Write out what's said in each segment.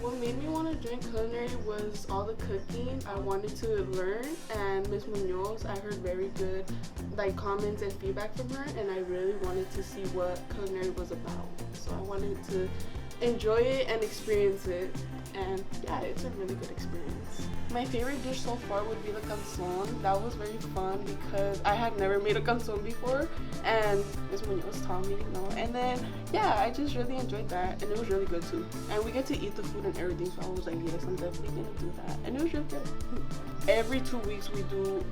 What made me want to join culinary was all the cooking. I wanted to learn, and Miss Munoz, I heard very good comments and feedback from her, and I really wanted to see what culinary was about. So I wanted to enjoy it and experience it, and yeah, it's a really good experience. My favorite dish so far would be the canson. That was very fun because I had never made a canson before, and Miss Munoz taught me, and then yeah, I just really enjoyed that, and it was really good too. And we get to eat the food and everything, so I was like, yes, I'm definitely gonna do that, and it was really good. Every 2 weeks we do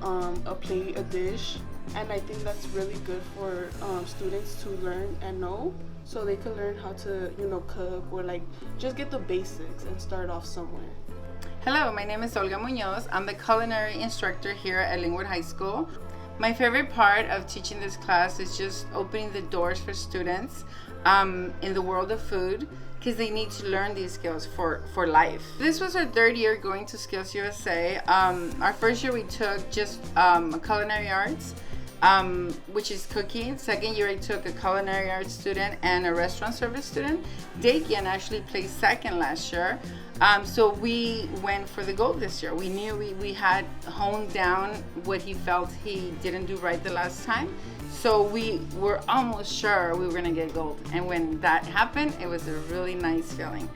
a dish, and I think that's really good for students to learn and know, so they can learn how to cook or just get the basics and start off somewhere. Hello, my name is Olga Munoz. I'm the culinary instructor here at Lynwood High School. My favorite part of teaching this class is just opening the doors for students in the world of food, because they need to learn these skills for life. This was our third year going to Skills USA. Our first year we took just culinary arts, which is cooking. Second year I took a culinary arts student and a restaurant service student. Dakian actually placed second last year. So we went for the gold this year. We knew we had honed down what he felt he didn't do right the last time. So we were almost sure we were gonna get gold. And when that happened, it was a really nice feeling.